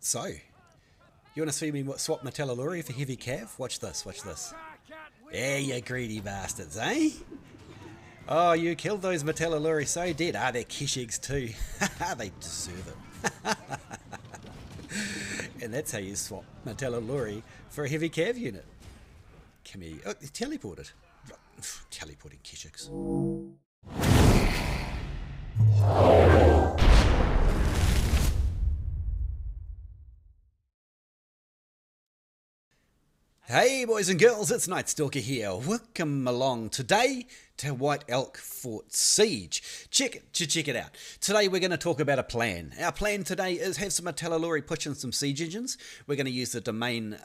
So, you want to see me swap Martellatori for heavy cav? Watch this, watch this. Yeah, you greedy bastards, eh? Oh, you killed those Martellatori so dead. Ah, they're Keshigs too. They deserve it. And that's how you swap Martellatori for a heavy cav unit. Come here. Oh, teleported. Teleporting Keshigs. Hey boys and girls, it's KnightStalker here. Welcome along today to White Elk Fort Siege. Check it out. Today we're going to talk about a plan. Our plan today is have some Martellatori pushing some siege engines. We're going to use the Demesne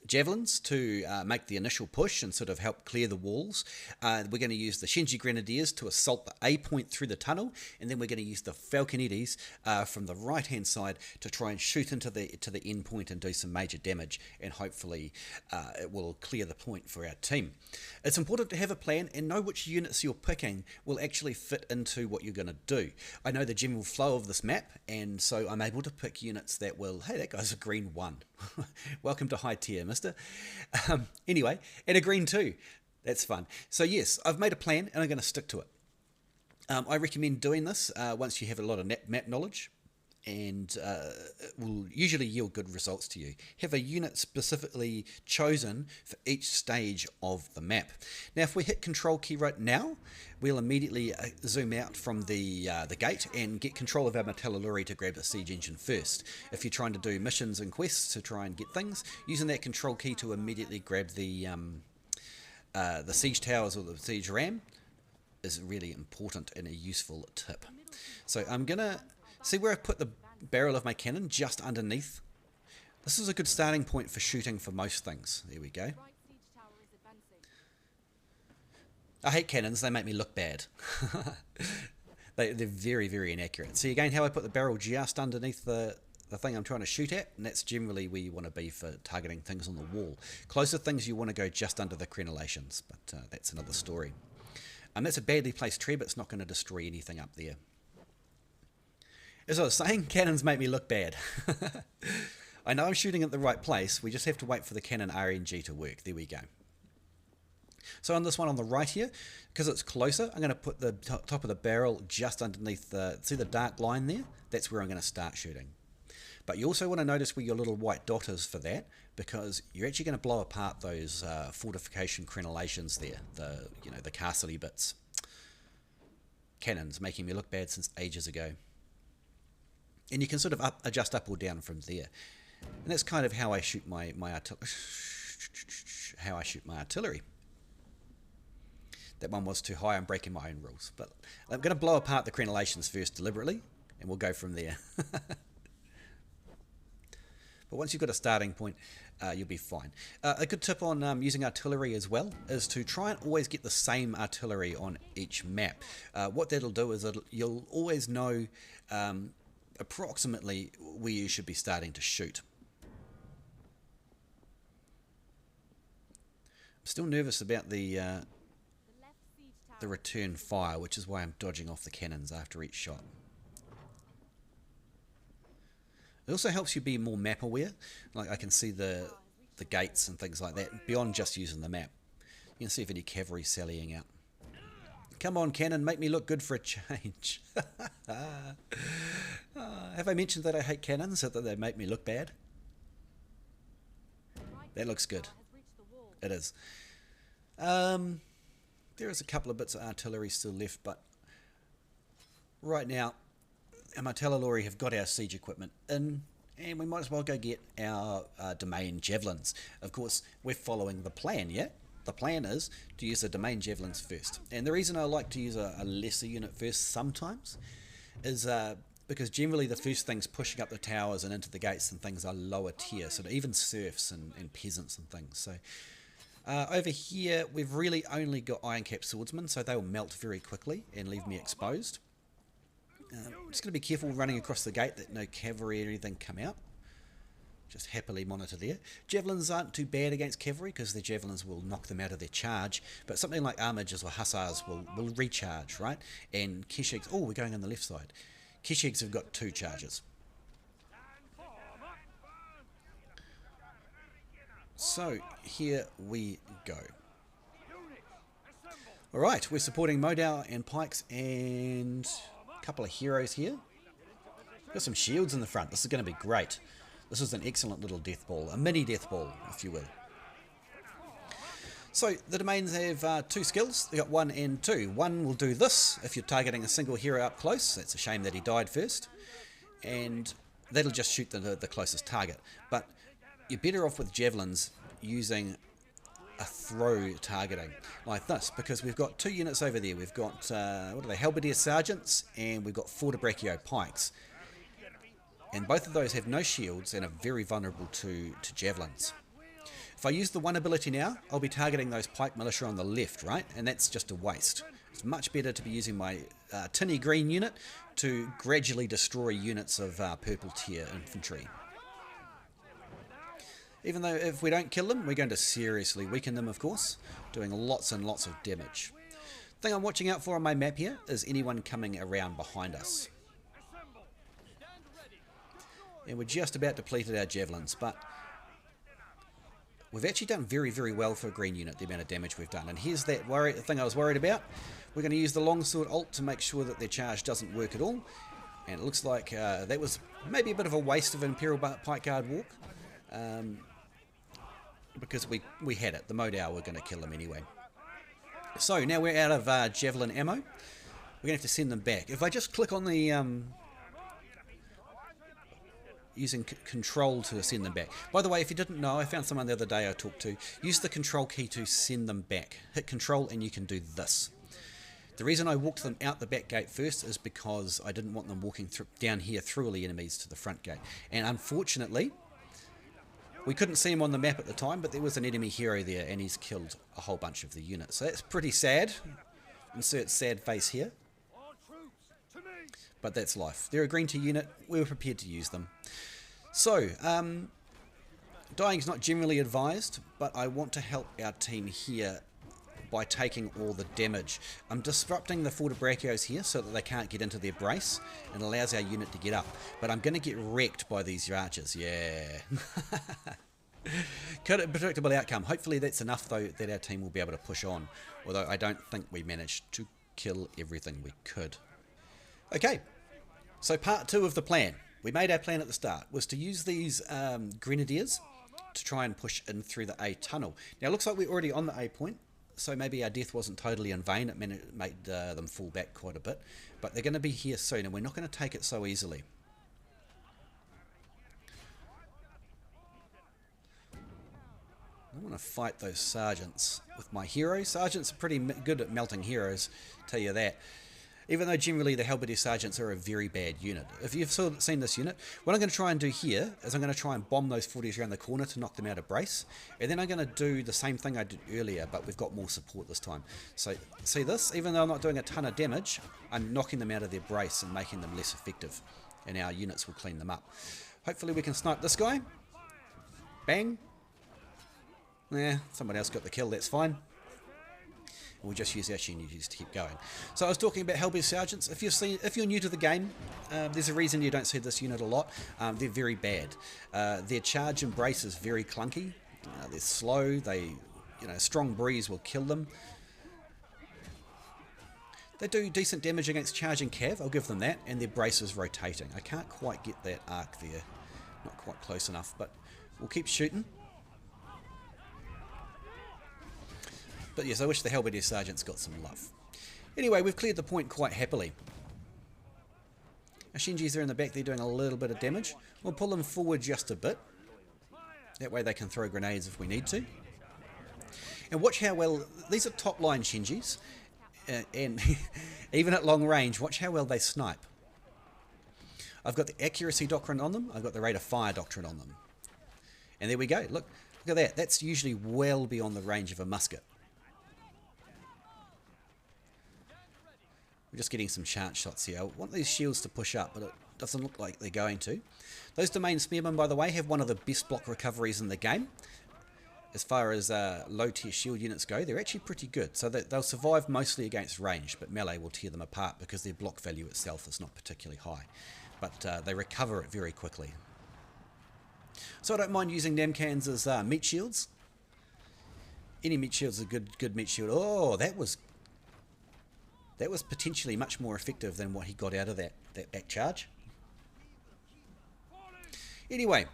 Javelins to make the initial push and sort of help clear the walls. We're going to use the Shenji Grenadiers to assault the A point through the tunnel, and then we're going to use the Falconettis from the right hand side to try and shoot into the end point and do some major damage, and hopefully it will clear the point for our team. It's important to have a plan and know which units you're picking will actually fit into what you're going to do. I know the general flow of this map, and so I'm able to pick units that will, hey, that guy's a green 1. Welcome to high tier, mister. Anyway, and a green 2. That's fun. So yes, I've made a plan and I'm going to stick to it. I recommend doing this once you have a lot of map knowledge, and it will usually yield good results to you. Have a unit specifically chosen for each stage of the map. Now if we hit control key right now, we'll immediately zoom out from the gate and get control of our Martellatori to grab the siege engine first. If you're trying to do missions and quests to try and get things, using that control key to immediately grab the siege towers or the siege ram is really important and a useful tip. So I'm gonna see where I put the barrel of my cannon, just underneath. This is a good starting point for shooting for most things. There we go. I hate cannons, they make me look bad. They're very, very inaccurate. See again how I put the barrel just underneath the thing I'm trying to shoot at, and that's generally where you want to be for targeting things on the wall. Closer things you want to go just under the crenellations, but that's another story. That's a badly placed tree, but it's not going to destroy anything up there. As I was saying, cannons make me look bad. I know I'm shooting at the right place, we just have to wait for the cannon RNG to work. There we go. So on this one on the right here, because it's closer, I'm going to put the top of the barrel just underneath see the dark line there? That's where I'm going to start shooting. But you also want to notice where your little white dot is for that, because you're actually going to blow apart those fortification crenellations there, the castle-y bits. Cannons making me look bad since ages ago. And you can sort of adjust up or down from there. And that's kind of how I shoot my artillery. That one was too high, I'm breaking my own rules. But I'm going to blow apart the crenellations first deliberately, and we'll go from there. But once you've got a starting point, you'll be fine. A good tip on using artillery as well is to try and always get the same artillery on each map. What that'll do is you'll always know approximately where you should be starting to shoot. I'm still nervous about the return fire, which is why I'm dodging off the cannons after each shot. It also helps you be more map aware. Like I can see the gates and things like that beyond just using the map. You can see if any cavalry sallying out. Come on, cannon, make me look good for a change. Have I mentioned that I hate cannons, so that they make me look bad? That looks good. It is. There is a couple of bits of artillery still left, but right now our Martellatori have got our siege equipment in, and we might as well go get our Demesne Javelins. Of course, we're following the plan, yeah? The plan is to use the Demesne Javelins first. And the reason I like to use a lesser unit first sometimes is because generally the first things pushing up the towers and into the gates and things are lower tier, so even serfs and peasants and things. So over here we've really only got iron cap swordsmen, so they'll melt very quickly and leave me exposed. I'm just going to be careful running across the gate that no cavalry or anything come out. Just happily monitor there. Javelins aren't too bad against cavalry because the javelins will knock them out of their charge, but something like armigers or hussars will recharge, right? And Keshigs, oh, we're going on the left side. Keshigs have got 2 charges. So here we go. Alright, we're supporting Modal and Pikes and a couple of heroes here. Got some shields in the front. This is going to be great. This is an excellent little death ball. A mini death ball, if you will. So the Demesnes have two skills. They got 1 and 2. 1 will do this if you're targeting a single hero up close. That's a shame that he died first. And that'll just shoot the closest target. But you're better off with Javelins using a throw targeting like this, because we've got 2 units over there. We've got, what are they, Halberdier Sergeants, and we've got Fortebraccio Pikes. And both of those have no shields and are very vulnerable to Javelins. If I use the 1 ability now, I'll be targeting those Pike Militia on the left, right? And that's just a waste. It's much better to be using my tinny green unit to gradually destroy units of purple tier infantry. Even though if we don't kill them, we're going to seriously weaken them, of course, doing lots and lots of damage. The thing I'm watching out for on my map here is anyone coming around behind us. And we're just about depleted our Javelins, but we've actually done very, very well for a green unit, the amount of damage we've done. And here's that thing I was worried about. We're going to use the Longsword ult to make sure that their charge doesn't work at all. And it looks like that was maybe a bit of a waste of an Imperial Pike Guard walk. Because we had it. The Modal were going to kill them anyway. So now we're out of Javelin ammo. We're going to have to send them back. If I just click on the using control to send them back. By the way, if you didn't know, I found someone the other day I talked to. Use the control key to send them back. Hit control and you can do this. The reason I walked them out the back gate first is because I didn't want them walking down here through all the enemies to the front gate. And unfortunately, we couldn't see him on the map at the time, but there was an enemy hero there and he's killed a whole bunch of the units. So that's pretty sad. Insert sad face here. But that's life. They're a green tier unit. We were prepared to use them. So, dying is not generally advised, but I want to help our team here by taking all the damage. I'm disrupting the Fortebraccios here so that they can't get into their brace and allows our unit to get up. But I'm going to get wrecked by these archers. Yeah. Kind of predictable outcome. Hopefully that's enough though that our team will be able to push on. Although I don't think we managed to kill everything we could. Okay, so part 2 of the plan. We made our plan at the start, was to use these Grenadiers to try and push in through the A tunnel. Now it looks like we're already on the A point, so maybe our death wasn't totally in vain. It made them fall back quite a bit, but they're going to be here soon and we're not going to take it so easily. I want to fight those sergeants with my hero. Sergeants are pretty good at melting heroes, tell you that. Even though generally the Halberdier Sergeants are a very bad unit. If you've seen this unit, what I'm going to try and do here is I'm going to try and bomb those 40s around the corner to knock them out of brace. And then I'm going to do the same thing I did earlier, but we've got more support this time. So see this? Even though I'm not doing a ton of damage, I'm knocking them out of their brace and making them less effective. And our units will clean them up. Hopefully we can snipe this guy. Bang. Nah, someone else got the kill, that's fine. We'll just use our Shenjis to keep going. So I was talking about Halberdier Sergeants. If you're new to the game, there's a reason you don't see this unit a lot. They're very bad. Their charge and brace is very clunky. They're slow. Strong breeze will kill them. They do decent damage against charging cav, I'll give them that, and their brace is rotating. I can't quite get that arc there. Not quite close enough, but we'll keep shooting. But yes, I wish the Halberdier Sergeants got some love. Anyway, we've cleared the point quite happily. Our Shenjis are in the back, they're doing a little bit of damage. We'll pull them forward just a bit. That way they can throw grenades if we need to. And watch how well, these are top line Shenjis. And even at long range, watch how well they snipe. I've got the accuracy doctrine on them, I've got the rate of fire doctrine on them. And there we go, look at that. That's usually well beyond the range of a musket. We're just getting some chance shots here. I want these shields to push up, but it doesn't look like they're going to. Those Demesne Spearmen, by the way, have one of the best block recoveries in the game. As far as low tier shield units go, they're actually pretty good. So they'll survive mostly against range, but melee will tear them apart because their block value itself is not particularly high. But they recover it very quickly. So I don't mind using them cans as meat shields. Any meat shield's a good meat shield. Oh, that was potentially much more effective than what he got out of that back charge. Anyway,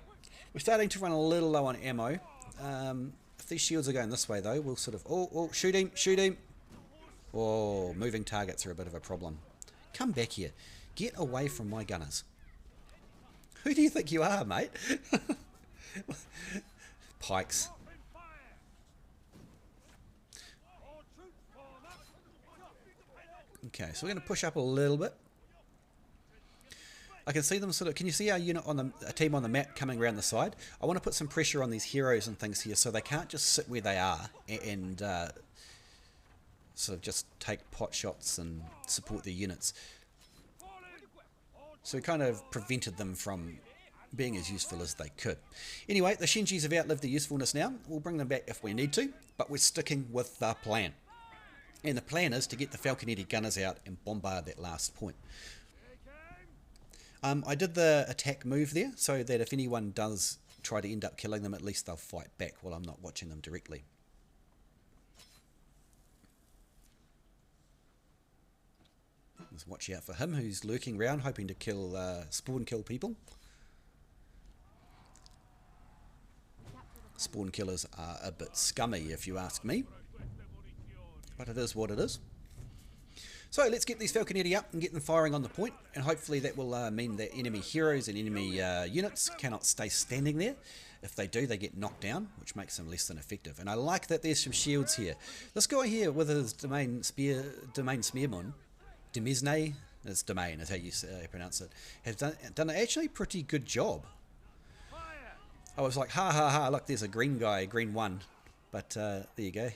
we're starting to run a little low on ammo. If these shields are going this way though, we'll sort of... Oh, shoot him, shoot him. Oh, moving targets are a bit of a problem. Come back here. Get away from my gunners. Who do you think you are, mate? Pikes. Okay, so we're going to push up a little bit. I can see them sort of... Can you see our unit on a team on the map coming around the side? I want to put some pressure on these heroes and things here so they can't just sit where they are and sort of just take pot shots and support their units. So we kind of prevented them from being as useful as they could. Anyway, the Shenjis have outlived their usefulness now. We'll bring them back if we need to, but we're sticking with the plan. And the plan is to get the Falconetti Gunners out and bombard that last point. I did the attack move there, so that if anyone does try to end up killing them, at least they'll fight back while I'm not watching them directly. Just watch out for him, who's lurking around, hoping to kill, spawn kill people. Spawn killers are a bit scummy, if you ask me. But it is what it is. So let's get these Falconetti up and get them firing on the point, and hopefully that will mean that enemy heroes and enemy units cannot stay standing there. If they do, they get knocked down, which makes them less than effective. And I like that there's some shields here. This guy here with his domain Smearmun, Demesne, it's Domain is how you pronounce it, has done an actually pretty good job. I was like, ha ha ha, look, there's a green guy, green one. But there you go.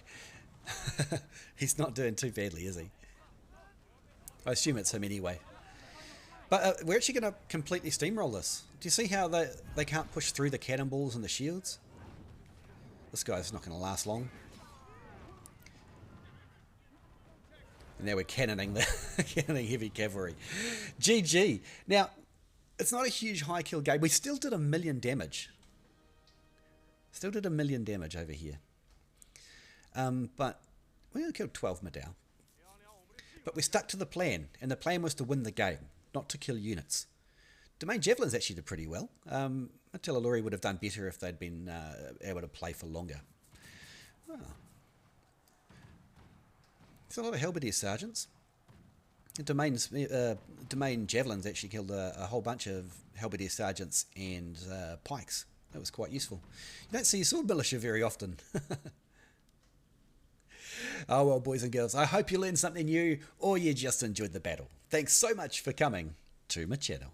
He's not doing too badly, is he? I assume it's him anyway. But we're actually going to completely steamroll this. Do you see how they can't push through the cannonballs and the shields? This guy's not going to last long. And now we're cannoning heavy cavalry. GG. Now, it's not a huge high kill game. We still did 1 million damage. Still did 1 million damage over here. But we only killed 12 Medal. But we stuck to the plan, and the plan was to win the game, not to kill units. Domain Javelins actually did pretty well. Martellatori would have done better if they'd been able to play for longer. Oh. There's a lot of Halberdier sergeants. Domain Javelins actually killed a whole bunch of Halberdier sergeants and pikes. That was quite useful. You don't see sword militia very often. Oh well, boys and girls, I hope you learned something new or you just enjoyed the battle. Thanks so much for coming to my channel.